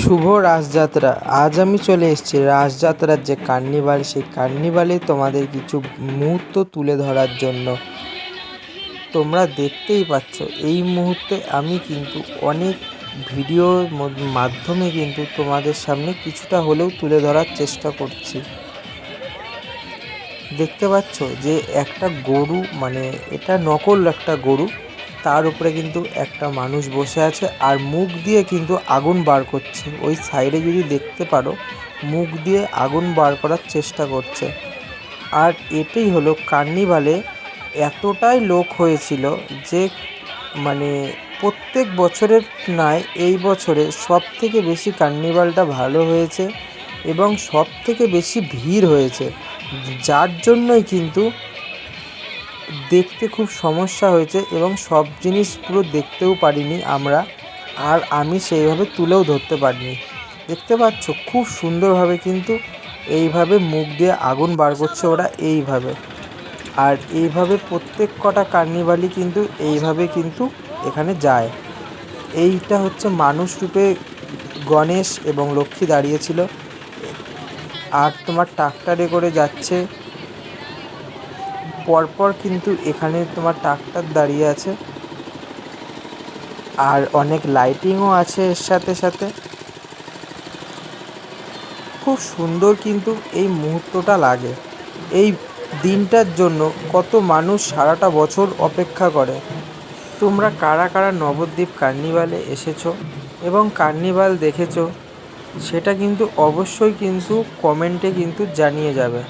শুভ রাসযাত্রা। আজ আমি চলে এসেছি রাসযাত্রার যে কার্নিভাল, সেই কার্নিভালে তোমাদের কিছু মুহূর্ত তুলে ধরার জন্য। তোমরা দেখতেই পাচ্ছ এই মুহূর্তে আমি কিন্তু অনেক ভিডিওর মাধ্যমে কিন্তু তোমাদের সামনে কিছুটা হলেও তুলে ধরার চেষ্টা করছি। দেখতে পাচ্ছ যে একটা গরু, মানে এটা নকল একটা গরু, তার উপরে কিন্তু একটা মানুষ বসে আছে আর মুখ দিয়ে কিন্তু আগুন বার করছে। ওই সাইডে যদি দেখতে পারো, মুখ দিয়ে আগুন বার করার চেষ্টা করছে। আর এটাই হলো কার্নিভালে এতটাই লোক হয়েছিল যে মানে প্রত্যেক বছরের ন্যায় এই বছরে সবথেকে বেশি কার্নিভালটা ভালো হয়েছে এবং সবথেকে বেশি ভিড় হয়েছে, যার জন্যই কিন্তু দেখতে খুব সমস্যা হয়েছে এবং সব জিনিস পুরো দেখতেও পারিনি আমরা, আর আমি সেইভাবে তুলেও ধরতে পারিনি। দেখতে পাচ্ছ খুব সুন্দরভাবে কিন্তু এইভাবে মুখ দিয়ে আগুন বার করছে ওরা এইভাবে। আর এইভাবে প্রত্যেক কটা কার্নিভালই কিন্তু এইভাবে কিন্তু এখানে যায়। এইটা হচ্ছে মানুষ রূপে গণেশ এবং লক্ষ্মী দাঁড়িয়েছিল, আর তোমার ট্রাক্টরে করে যাচ্ছে পরপর কিন্তু এখানে তোমার ট্রাক্টর দাঁড়িয়ে আছে, আর অনেক লাইটিংও আছে এর সাথে সাথে। খুব সুন্দর কিন্তু এই মুহূর্তটা লাগে। এই দিনটার জন্য কত মানুষ সারাটা বছর অপেক্ষা করে। তোমরা কারা কারা নবদ্বীপ কার্নিভালে এসেছো এবং কার্নিভাল দেখেছো সেটা কিন্তু অবশ্যই কিন্তু কমেন্টে কিন্তু জানিয়ে যাবে।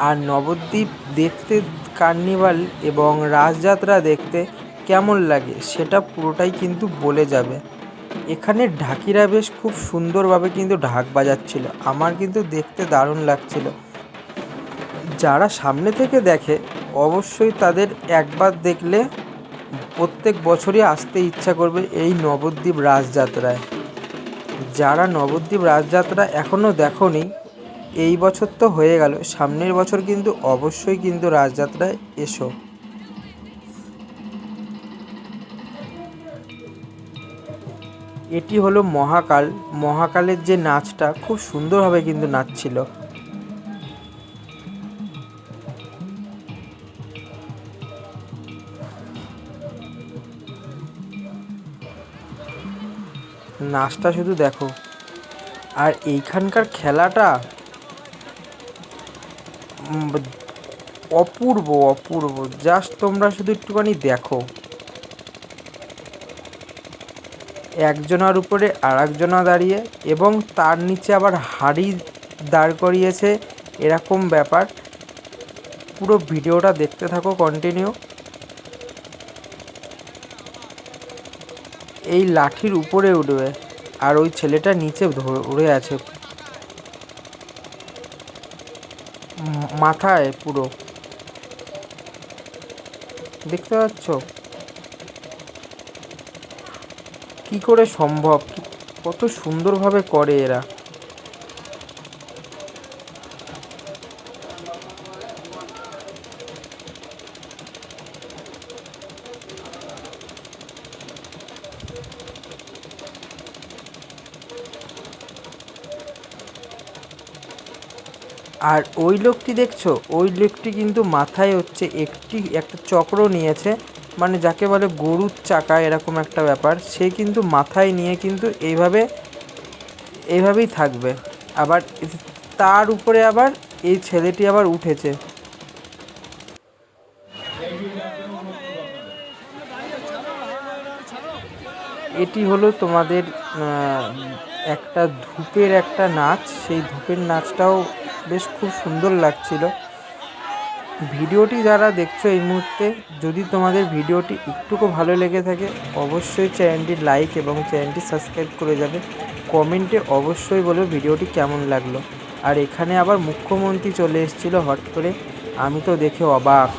আর নবদ্বীপ দেখতে, কার্নিভাল এবং রাসযাত্রা দেখতে কেমন লাগে সেটা পুরোটাই কিন্তু বলে যাবে। এখানে ঢাকিরা বেশ খুব সুন্দরভাবে কিন্তু ঢাক বাজাচ্ছিল, আমার কিন্তু দেখতে দারুণ লাগছিল। যারা সামনে থেকে দেখে অবশ্যই তাদের একবার দেখলে প্রত্যেক বছরই আসতে ইচ্ছা করবে এই নবদ্বীপ রাসযাত্রায়। যারা নবদ্বীপ রাসযাত্রা এখনও দেখোনি, এই বছর তো হয়ে গেল, সামনের বছর কিন্তু অবশ্যই কিন্তু রাসযাত্রায় এসো। এটি হলো মহাকাল। মহাকালের যে নাচটা খুব সুন্দরভাবে কিন্তু নাচছিল। নাচটা শুধু দেখো। আর এইখানকার খেলাটা অপূর্ব অপূর্ব, জাস্ট তোমরা শুধু একটুখানি দেখো। একজনার উপরে আর একজনা দাঁড়িয়ে এবং তার নিচে আবার হাড়ি দাঁড় করিয়েছে, এরকম ব্যাপার। পুরো ভিডিওটা দেখতে থাকো কন্টিনিউ। এই লাঠির উপরে উঠবে আর ওই ছেলেটা নিচে ধরে আছে মাথায় পুরো, দেখতে পাচ্ছ কি করে সম্ভব, কত সুন্দরভাবে করে এরা। আর ওই লোকটি দেখছো, ওই লোকটি কিন্তু মাথায় হচ্ছে একটা চক্র নিয়েছে, মানে যাকে বলে গরুর চাকা, এরকম একটা ব্যাপার। সে কিন্তু মাথায় নিয়ে কিন্তু এইভাবেই থাকবে। আবার তার উপরে আবার এই ছেলেটি আবার উঠেছে। এটি হলো তোমাদের একটা ধূপের একটা নাচ। সেই ধূপের নাচটাও বেশ খুব সুন্দর লাগছিল। ভিডিওটি যারা দেখছো এই মুহূর্তে, যদি তোমাদের ভিডিওটি একটুকু ভালো লেগে থাকে অবশ্যই চ্যানেলটি লাইক এবং চ্যানেলটি সাবস্ক্রাইব করে যাবে। কমেন্টে অবশ্যই বলো ভিডিওটি কেমন লাগলো। আর এখানে আবার মুখ্যমন্ত্রী চলে এসেছিলো হট করে, আমি তো দেখে অবাক।